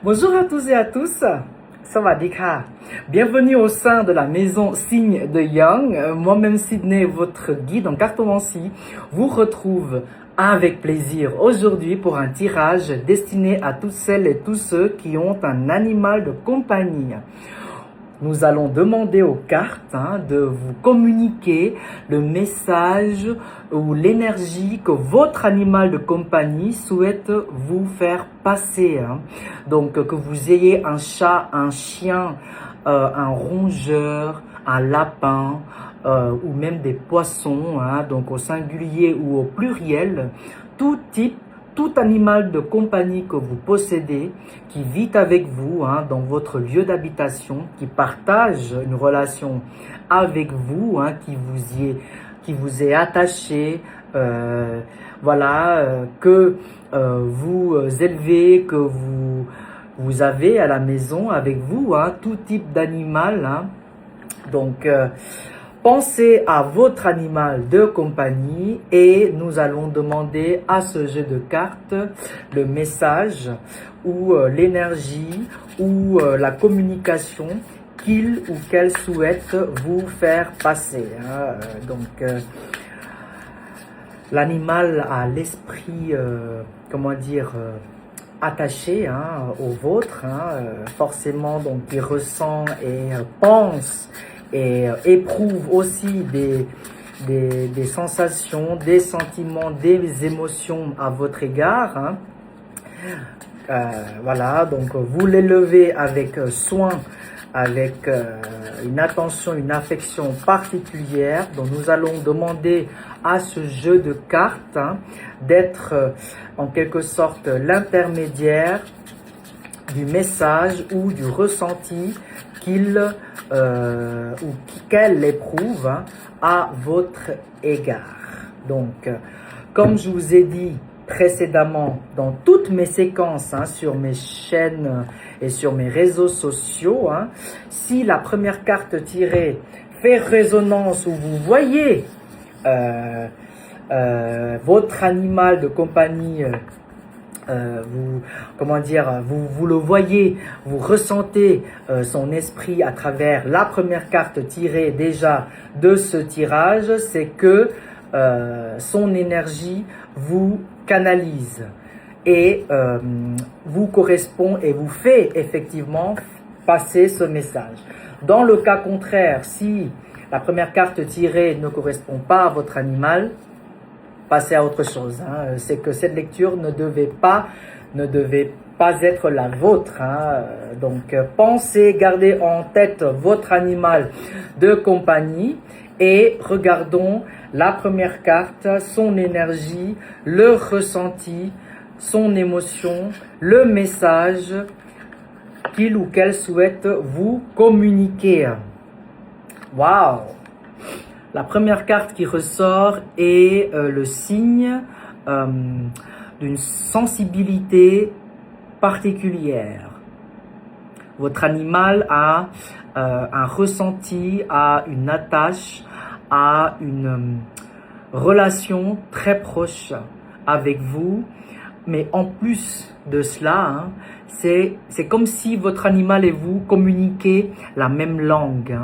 Bonjour à tous et à tous. Sawadika. Bienvenue au sein de la maison Signe de Yang. Moi-même Sydney, votre guide en cartomancie, vous retrouve avec plaisir aujourd'hui pour un tirage destiné à toutes celles et tous ceux qui ont un animal de compagnie. Nous allons demander aux cartes de vous communiquer le message ou l'énergie que votre animal de compagnie souhaite vous faire passer. Donc que vous ayez un chat, un chien, un rongeur, un lapin ou même des poissons, donc au singulier ou au pluriel, tout type, tout animal de compagnie que vous possédez, qui vit avec vous dans votre lieu d'habitation, qui partage une relation avec vous, qui vous est attaché, que vous élevez, que vous avez à la maison avec vous, tout type d'animal. Donc, pensez à votre animal de compagnie et nous allons demander à ce jeu de cartes le message ou l'énergie ou la communication qu'il ou qu'elle souhaite vous faire passer. L'animal a l'esprit, attaché au vôtre, forcément, donc il ressent et pense et éprouve aussi des sensations, des sentiments, des émotions à votre égard. Donc vous l'élevez avec soin, avec une attention, une affection particulière. Donc nous allons demander à ce jeu de cartes d'être en quelque sorte l'intermédiaire du message ou du ressenti qu'il ou qu'elle éprouve à votre égard. Donc, comme je vous ai dit précédemment dans toutes mes séquences sur mes chaînes et sur mes réseaux sociaux, si la première carte tirée fait résonance ou vous voyez votre animal de compagnie, vous le voyez, vous ressentez son esprit à travers la première carte tirée déjà de ce tirage, c'est que son énergie vous canalise et vous correspond et vous fait effectivement passer ce message. Dans le cas contraire, si la première carte tirée ne correspond pas à votre animal, passez à autre chose. C'est que cette lecture ne devait pas être la vôtre. Donc, pensez, gardez en tête votre animal de compagnie et regardons la première carte, son énergie, le ressenti, son émotion, le message qu'il ou qu'elle souhaite vous communiquer. Waouh! La première carte qui ressort est le signe d'une sensibilité particulière. Votre animal a un ressenti, a une attache, a une relation très proche avec vous. Mais en plus de cela, c'est comme si votre animal et vous communiquez la même langue.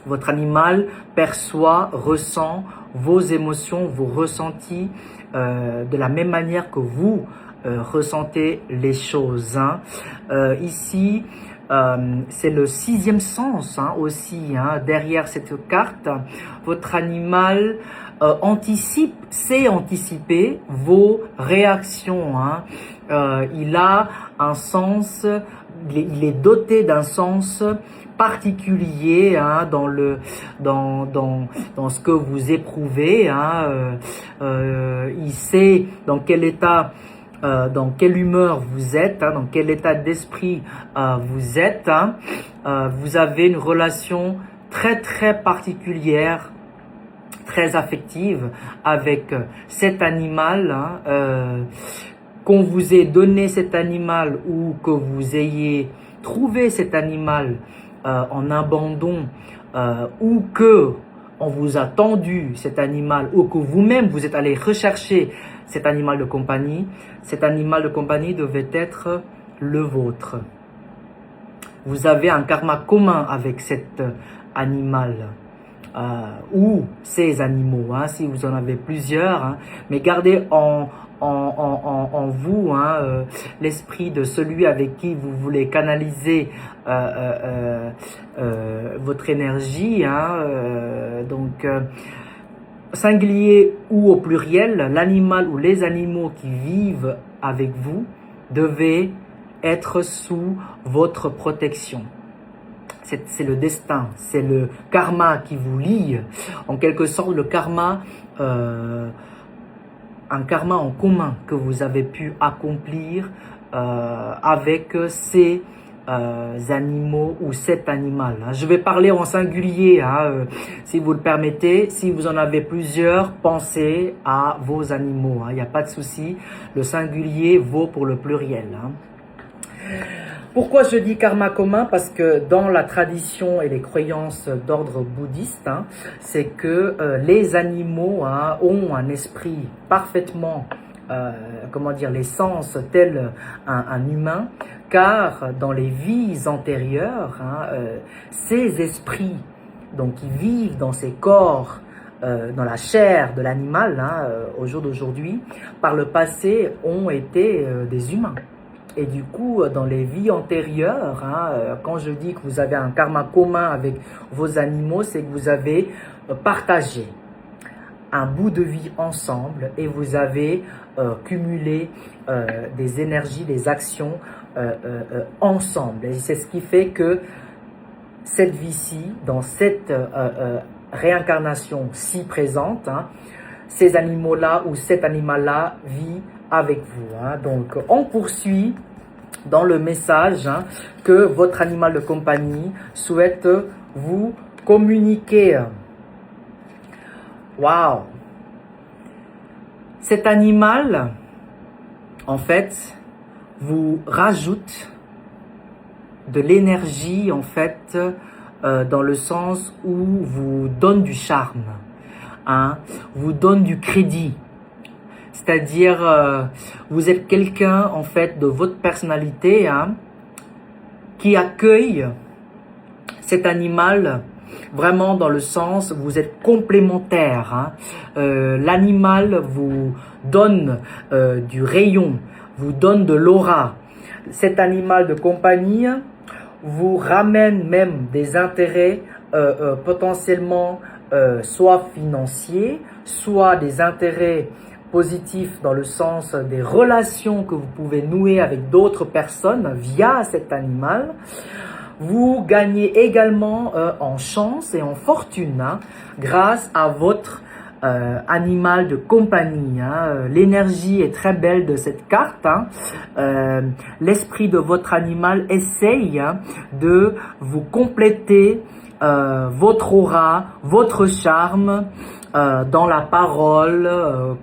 Votre animal perçoit, ressent vos émotions, vos ressentis de la même manière que vous ressentez les choses. Ici, c'est le sixième sens aussi derrière cette carte. Votre animal sait anticiper vos réactions. Il a un sens, il est doté d'un sens particulier dans ce que vous éprouvez. Il sait dans quel état, dans quelle humeur vous êtes, dans quel état d'esprit vous êtes. Vous avez une relation très très particulière, très affective avec cet animal. Qu'on vous ait donné cet animal ou que vous ayez trouvé cet animal en abandon ou que on vous a tendu cet animal ou que vous-même vous êtes allé rechercher cet animal de compagnie devait être le vôtre. Vous avez un karma commun avec cet animal ou ces animaux, hein, si vous en avez plusieurs, hein, mais gardez en vous l'esprit de celui avec qui vous voulez canaliser votre énergie, singulier ou au pluriel, l'animal ou les animaux qui vivent avec vous devaient être sous votre protection. C'est le destin, c'est le karma qui vous lie, en quelque sorte le karma, un karma en commun que vous avez pu accomplir avec ces animaux ou cet animal. Je vais parler en singulier, si vous le permettez. Si vous en avez plusieurs, pensez à vos animaux. Il n'y a pas de souci. Le singulier vaut pour le pluriel. Pourquoi je dis karma commun? Parce que dans la tradition et les croyances d'ordre bouddhiste, c'est que les animaux ont un esprit parfaitement, l'essence tel un humain, car dans les vies antérieures, ces esprits donc, qui vivent dans ces corps, dans la chair de l'animal, au jour d'aujourd'hui, par le passé ont été des humains. Et du coup, dans les vies antérieures, quand je dis que vous avez un karma commun avec vos animaux, c'est que vous avez partagé un bout de vie ensemble et vous avez cumulé des énergies, des actions ensemble. Et c'est ce qui fait que cette vie-ci, dans cette réincarnation si présente, ces animaux-là ou cet animal-là vit avec vous. Donc, on poursuit dans le message que votre animal de compagnie souhaite vous communiquer. Waouh! Cet animal, en fait, vous rajoute de l'énergie, en fait, dans le sens où vous donne du charme, vous donne du crédit. C'est-à-dire, vous êtes quelqu'un, en fait, de votre personnalité, qui accueille cet animal vraiment dans le sens, vous êtes complémentaire. L'animal vous donne du rayon, vous donne de l'aura. Cet animal de compagnie vous ramène même des intérêts potentiellement soit financiers, soit des intérêts positif dans le sens des relations que vous pouvez nouer avec d'autres personnes via cet animal. Vous gagnez également en chance et en fortune grâce à votre animal de compagnie. L'énergie est très belle de cette carte. L'esprit de votre animal essaye de vous compléter votre aura, votre charme, dans la parole,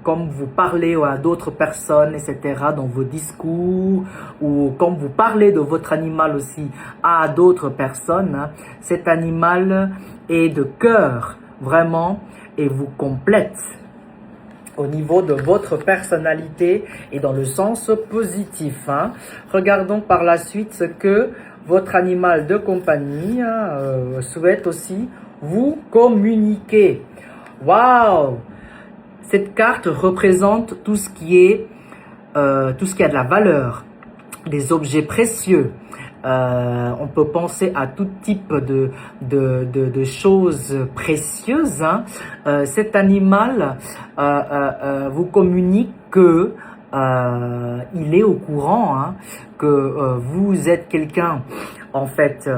comme vous parlez à d'autres personnes, etc., dans vos discours, ou comme vous parlez de votre animal aussi à d'autres personnes, cet animal est de cœur, vraiment, et vous complète au niveau de votre personnalité et dans le sens positif. Regardons par la suite ce que votre animal de compagnie souhaite aussi vous communiquer. Waouh! Cette carte représente tout ce qui a de la valeur, des objets précieux. On peut penser à tout type de choses précieuses. Cet animal vous communique que il est au courant que vous êtes quelqu'un, en fait,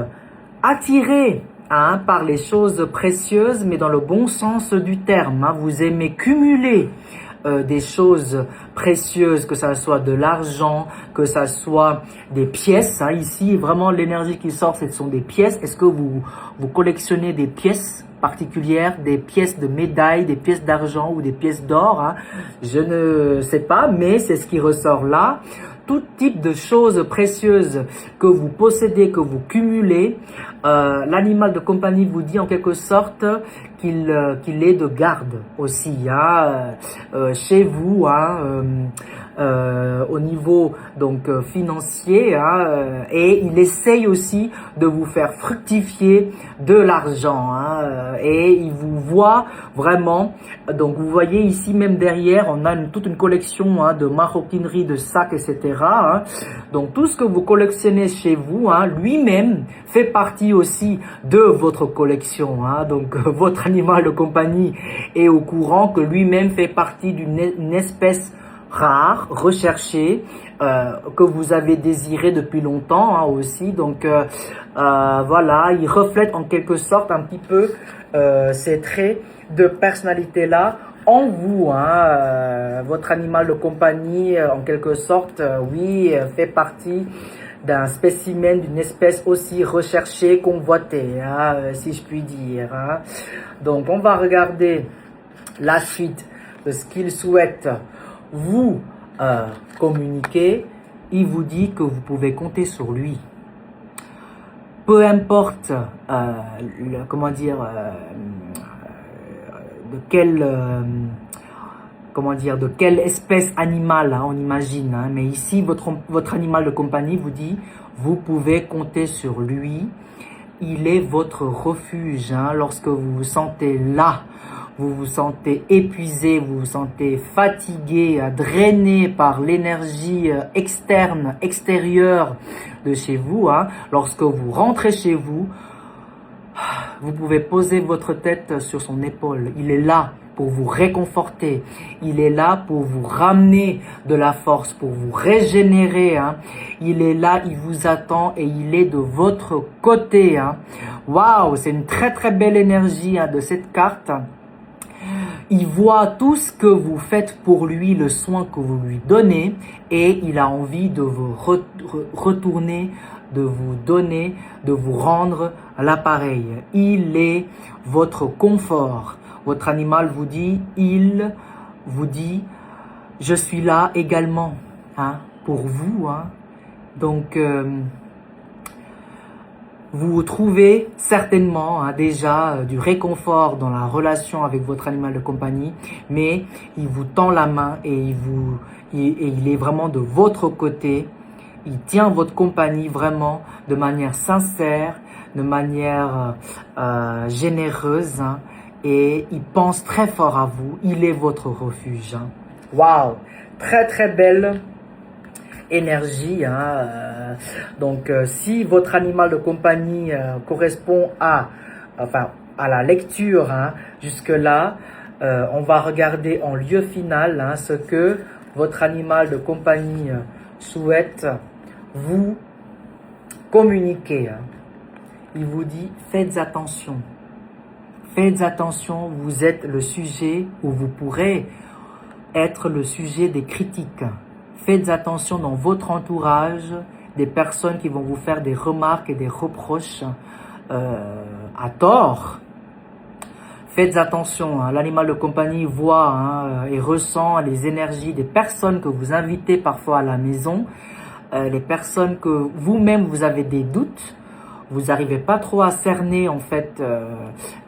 attiré par les choses précieuses, mais dans le bon sens du terme. Vous aimez cumuler des choses précieuses, que ça soit de l'argent, que ça soit des pièces. Ici, vraiment, l'énergie qui sort, ce sont des pièces. Est-ce que vous collectionnez des pièces particulières, des pièces de médailles, des pièces d'argent ou des pièces d'or? Je ne sais pas, mais c'est ce qui ressort là. Tout type de choses précieuses que vous possédez, que vous cumulez, l'animal de compagnie vous dit en quelque sorte qu'il est de garde aussi chez vous. au niveau donc financier, hein, et il essaye aussi de vous faire fructifier de l'argent, hein, et il vous voit vraiment. Donc vous voyez ici même derrière, on a toute une collection, hein, de maroquinerie, de sacs, etc., hein. Donc tout ce que vous collectionnez chez vous, hein, lui-même fait partie aussi de votre collection, hein. Donc votre animal de compagnie est au courant que lui-même fait partie d'une espèce rare, recherchée, que vous avez désiré depuis longtemps, hein, aussi. Donc voilà, il reflète en quelque sorte un petit peu ces traits de personnalité là en vous, hein. Votre animal de compagnie, en quelque sorte, oui, fait partie d'un spécimen, d'une espèce aussi recherchée, convoitée, hein, si je puis dire, hein. Donc on va regarder la suite de ce qu'il souhaite vous communiquer. Il vous dit que vous pouvez compter sur lui. Peu importe comment dire, de quelle espèce animale, hein, on imagine, hein, mais ici votre animal de compagnie vous dit vous pouvez compter sur lui. Il est votre refuge, hein, lorsque vous vous sentez là, vous vous sentez épuisé, vous vous sentez fatigué, drainé par l'énergie externe, extérieure de chez vous, hein. Lorsque vous rentrez chez vous, vous pouvez poser votre tête sur son épaule. Il est là pour vous réconforter. Il est là pour vous ramener de la force, pour vous régénérer, hein. Il est là, il vous attend et il est de votre côté, hein. Waouh, c'est une très très belle énergie, hein, de cette carte. Il voit tout ce que vous faites pour lui, le soin que vous lui donnez, et il a envie de vous retourner, de vous donner, de vous rendre l'appareil. Il est votre confort. Votre animal vous dit, il vous dit, je suis là également, hein, pour vous, hein. Donc, vous trouvez certainement, hein, déjà du réconfort dans la relation avec votre animal de compagnie, mais il vous tend la main et il est vraiment de votre côté. Il tient votre compagnie vraiment de manière sincère, de manière généreuse, hein, et il pense très fort à vous. Il est votre refuge, hein. Waouh, très très belle énergie, hein. Donc si votre animal de compagnie correspond à la lecture, hein, jusque là, on va regarder en lieu final, hein, ce que votre animal de compagnie souhaite vous communiquer, hein. Il vous dit faites attention, vous êtes le sujet, ou vous pourrez être le sujet des critiques. Faites attention dans votre entourage, des personnes qui vont vous faire des remarques et des reproches à tort. Faites attention, hein, l'animal de compagnie voit, hein, et ressent les énergies des personnes que vous invitez parfois à la maison, les personnes que vous-même vous avez des doutes. Vous n'arrivez pas trop à cerner en fait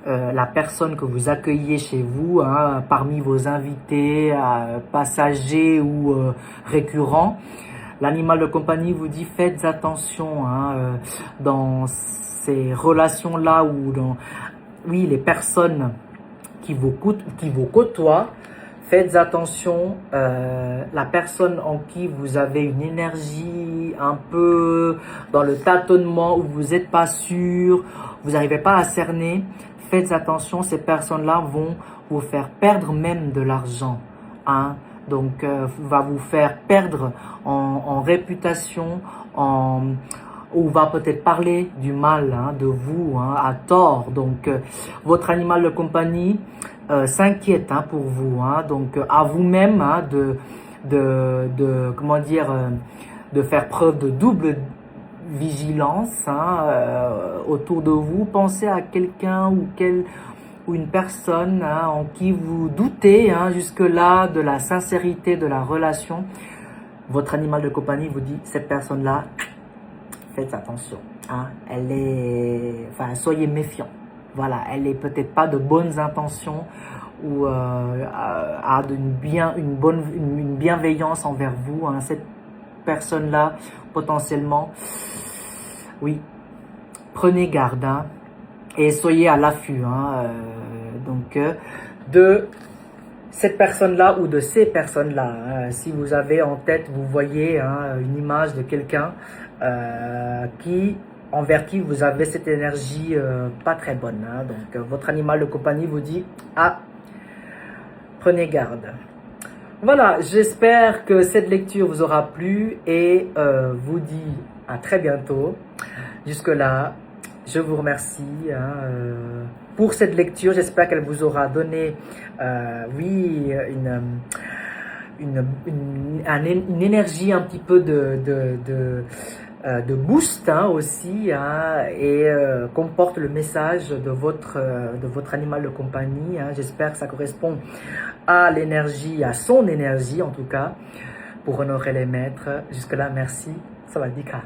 la personne que vous accueillez chez vous, hein, parmi vos invités, passagers ou récurrents. L'animal de compagnie vous dit faites attention, hein, dans ces relations-là ou dans les personnes qui vous côtoient. Faites attention, la personne en qui vous avez une énergie un peu dans le tâtonnement, où vous n'êtes pas sûr, vous n'arrivez pas à cerner. Faites attention, ces personnes-là vont vous faire perdre même de l'argent, hein. Donc, va vous faire perdre en réputation, ou va peut-être parler du mal, hein, de vous, hein, à tort. Donc, votre animal de compagnie s'inquiète, hein, pour vous, hein. Donc, à vous-même, hein, comment dire, de faire preuve de double vigilance, hein, autour de vous. Pensez à quelqu'un ou une personne, hein, en qui vous doutez, hein, jusque-là de la sincérité de la relation. Votre animal de compagnie vous dit cette personne-là, faites attention, hein, soyez méfiants. Voilà, elle est peut-être pas de bonnes intentions, ou a une bienveillance envers vous, hein, cette personne-là, potentiellement, oui, prenez garde, hein, et soyez à l'affût, hein, de cette personne-là ou de ces personnes-là. Hein. Si vous avez en tête, vous voyez, hein, une image de quelqu'un envers qui vous avez cette énergie pas très bonne. Hein. Donc, votre animal de compagnie vous dit « Ah, prenez garde ». Voilà, j'espère que cette lecture vous aura plu et vous dis à très bientôt. Jusque-là, je vous remercie pour cette lecture. J'espère qu'elle vous aura donné, oui, une énergie un petit peu de boost, hein, aussi, hein, et comporte le message de votre animal de compagnie. Hein. J'espère que ça correspond à l'énergie, à son énergie en tout cas, pour honorer les maîtres. Jusque-là, merci. Sawadee ka.